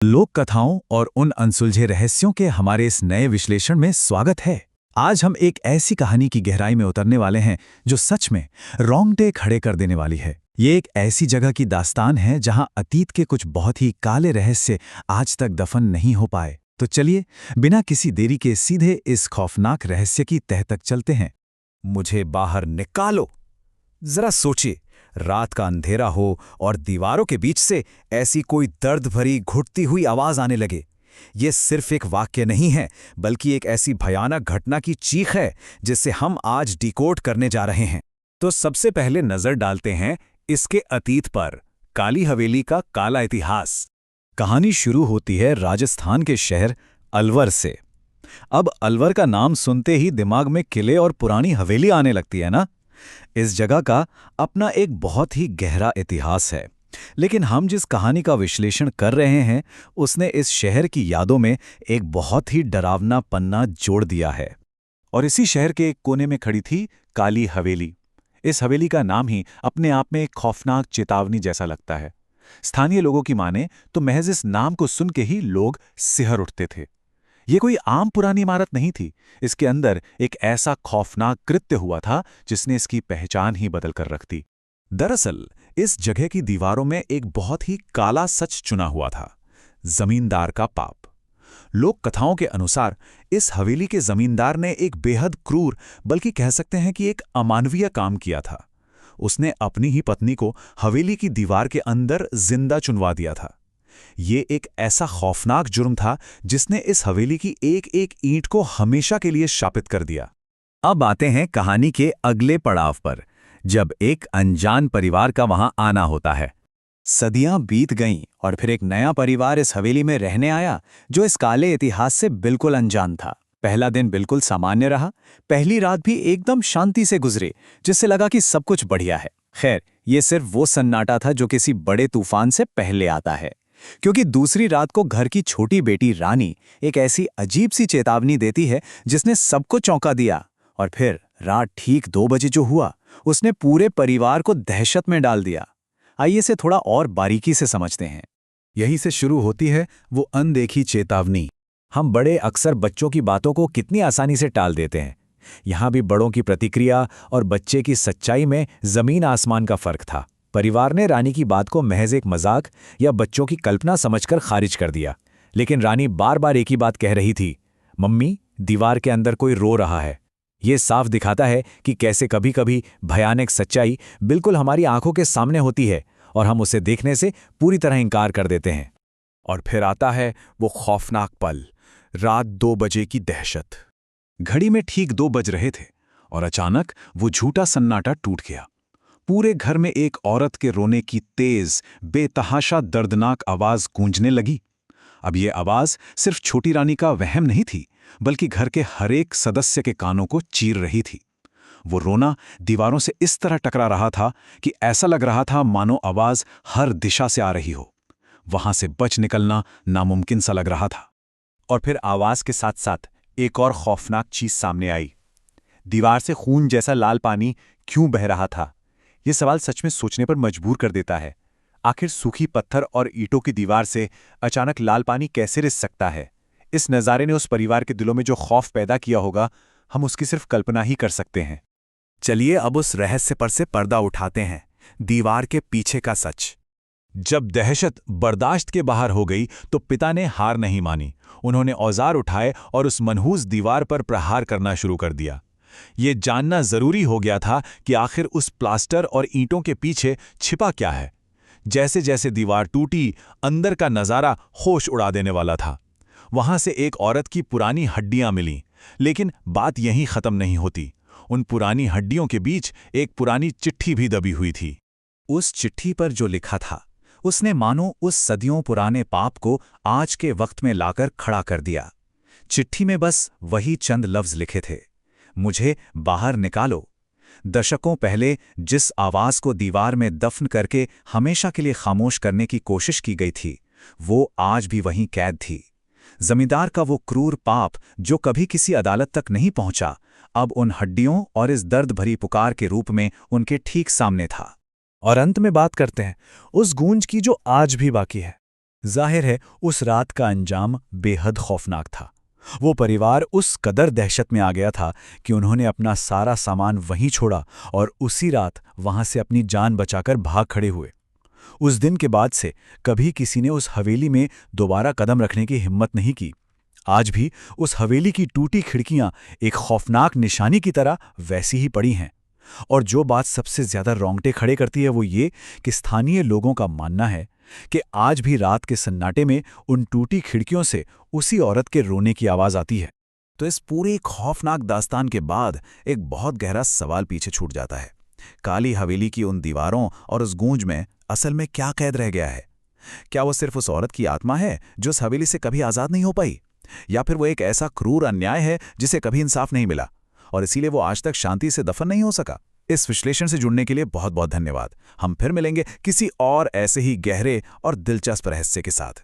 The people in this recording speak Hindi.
लोक कथाओं और उन अनसुलझे रहस्यों के हमारे इस नए विश्लेषण में स्वागत है। आज हम एक ऐसी कहानी की गहराई में उतरने वाले हैं जो सच में रोंगटे खड़े कर देने वाली है। ये एक ऐसी जगह की दास्तान है जहां अतीत के कुछ बहुत ही काले रहस्य आज तक दफन नहीं हो पाए। तो चलिए, बिना किसी देरी के सीधे इस खौफनाक रहस्य की तह तक चलते हैं। मुझे बाहर निकालो। जरा सोचिए, रात का अंधेरा हो और दीवारों के बीच से ऐसी कोई दर्द भरी घुटती हुई आवाज आने लगे। ये सिर्फ एक वाक्य नहीं है, बल्कि एक ऐसी भयानक घटना की चीख है जिसे हम आज डिकोड करने जा रहे हैं। तो सबसे पहले नजर डालते हैं इसके अतीत पर, काली हवेली का काला इतिहास। कहानी शुरू होती है राजस्थान के शहर अलवर से। अब अलवर का नाम सुनते ही दिमाग में किले और पुरानी हवेली आने लगती है ना। इस जगह का अपना एक बहुत ही गहरा इतिहास है, लेकिन हम जिस कहानी का विश्लेषण कर रहे हैं उसने इस शहर की यादों में एक बहुत ही डरावना पन्ना जोड़ दिया है। और इसी शहर के एक कोने में खड़ी थी काली हवेली। इस हवेली का नाम ही अपने आप में एक खौफनाक चेतावनी जैसा लगता है। स्थानीय लोगों की माने तो महज इस नाम को सुन के ही लोग सिहर उठते थे। ये कोई आम पुरानी इमारत नहीं थी, इसके अंदर एक ऐसा खौफनाक कृत्य हुआ था जिसने इसकी पहचान ही बदल कर रख दी। दरअसल इस जगह की दीवारों में एक बहुत ही काला सच चुना हुआ था, जमींदार का पाप। लोक कथाओं के अनुसार इस हवेली के जमींदार ने एक बेहद क्रूर, बल्कि कह सकते हैं कि एक अमानवीय काम किया था। उसने अपनी ही पत्नी को हवेली की दीवार के अंदर जिंदा चुनवा दिया था। ये एक ऐसा खौफनाक जुर्म था जिसने इस हवेली की एक एक ईंट को हमेशा के लिए शापित कर दिया। अब आते हैं कहानी के अगले पड़ाव पर, जब एक अनजान परिवार का वहां आना होता है। सदियां बीत गईं और फिर एक नया परिवार इस हवेली में रहने आया जो इस काले इतिहास से बिल्कुल अनजान था। पहला दिन बिल्कुल सामान्य रहा। पहली रात भी एकदम शांति से गुजरी, जिससे लगा कि सब कुछ बढ़िया है। खैर, ये सिर्फ वो सन्नाटा था जो किसी बड़े तूफान से पहले आता है, क्योंकि दूसरी रात को घर की छोटी बेटी रानी एक ऐसी अजीब सी चेतावनी देती है जिसने सबको चौंका दिया। और फिर रात ठीक 2 बजे जो हुआ, उसने पूरे परिवार को दहशत में डाल दिया। आइए इसे थोड़ा और बारीकी से समझते हैं। यहीं से शुरू होती है वो अनदेखी चेतावनी। हम बड़े अक्सर बच्चों की बातों को कितनी आसानी से टाल देते हैं। यहाँ भी बड़ों की प्रतिक्रिया और बच्चे की सच्चाई में जमीन आसमान का फर्क था। परिवार ने रानी की बात को महज एक मजाक या बच्चों की कल्पना समझकर खारिज कर दिया, लेकिन रानी बार बार एक ही बात कह रही थी, मम्मी, दीवार के अंदर कोई रो रहा है। ये साफ दिखाता है कि कैसे कभी कभी भयानक सच्चाई बिल्कुल हमारी आंखों के सामने होती है और हम उसे देखने से पूरी तरह इंकार कर देते हैं। और फिर आता है वो खौफनाक पल, रात 2 बजे की दहशत। घड़ी में ठीक 2 बज रहे थे और अचानक वो झूठा सन्नाटा टूट गया। पूरे घर में एक औरत के रोने की तेज, बेतहाशा दर्दनाक आवाज गूंजने लगी। अब ये आवाज सिर्फ छोटी रानी का वहम नहीं थी, बल्कि घर के हर एक सदस्य के कानों को चीर रही थी। वो रोना दीवारों से इस तरह टकरा रहा था कि ऐसा लग रहा था मानो आवाज हर दिशा से आ रही हो। वहां से बच निकलना नामुमकिन सा लग रहा था। और फिर आवाज के साथ साथ एक और खौफनाक चीज सामने आई। दीवार से खून जैसा लाल पानी क्यों बह रहा था? ये सवाल सच में सोचने पर मजबूर कर देता है। आखिर सूखी पत्थर और ईंटों की दीवार से अचानक लाल पानी कैसे रिस सकता है? इस नज़ारे ने उस परिवार के दिलों में जो खौफ पैदा किया होगा, हम उसकी सिर्फ कल्पना ही कर सकते हैं। चलिए अब उस रहस्य पर से पर्दा उठाते हैं, दीवार के पीछे का सच। जब दहशत बर्दाश्त के बाहर हो गई तो पिता ने हार नहीं मानी। उन्होंने औजार उठाए और उस मनहूस दीवार पर प्रहार करना शुरू कर दिया। ये जानना जरूरी हो गया था कि आखिर उस प्लास्टर और ईंटों के पीछे छिपा क्या है। जैसे जैसे दीवार टूटी, अंदर का नज़ारा होश उड़ा देने वाला था। वहां से एक औरत की पुरानी हड्डियां मिलीं, लेकिन बात यहीं खत्म नहीं होती। उन पुरानी हड्डियों के बीच एक पुरानी चिट्ठी भी दबी हुई थी। उस चिट्ठी पर जो लिखा था, उसने मानो उस सदियों पुराने पाप को आज के वक्त में लाकर खड़ा कर दिया। चिट्ठी में बस वही चंद लफ्ज लिखे थे, मुझे बाहर निकालो। दशकों पहले जिस आवाज को दीवार में दफन करके हमेशा के लिए खामोश करने की कोशिश की गई थी, वो आज भी वहीं कैद थी। जमींदार का वो क्रूर पाप जो कभी किसी अदालत तक नहीं पहुंचा, अब उन हड्डियों और इस दर्द भरी पुकार के रूप में उनके ठीक सामने था। और अंत में बात करते हैं उस गूंज की जो आज भी बाकी है। जाहिर है उस रात का अंजाम बेहद खौफनाक था। वो परिवार उस कदर दहशत में आ गया था कि उन्होंने अपना सारा सामान वहीं छोड़ा और उसी रात वहां से अपनी जान बचाकर भाग खड़े हुए। उस दिन के बाद से कभी किसी ने उस हवेली में दोबारा कदम रखने की हिम्मत नहीं की। आज भी उस हवेली की टूटी खिड़कियां एक खौफनाक निशानी की तरह वैसी ही पड़ी हैं। और जो बात सबसे ज्यादा रोंगटे खड़े करती है वो ये कि स्थानीय लोगों का मानना है कि आज भी रात के सन्नाटे में उन टूटी खिड़कियों से उसी औरत के रोने की आवाज आती है। तो इस पूरी खौफनाक दास्तान के बाद एक बहुत गहरा सवाल पीछे छूट जाता है। काली हवेली की उन दीवारों और उस गूंज में असल में क्या कैद रह गया है? क्या वो सिर्फ उस औरत की आत्मा है जो उस हवेली से कभी आज़ाद नहीं हो पाई, या फिर वो एक ऐसा क्रूर अन्याय है जिसे कभी इंसाफ नहीं मिला और इसीलिए वो आज तक शांति से दफन नहीं हो सका? इस विश्लेषण से जुड़ने के लिए बहुत बहुत धन्यवाद। हम फिर मिलेंगे किसी और ऐसे ही गहरे और दिलचस्प रहस्य के साथ।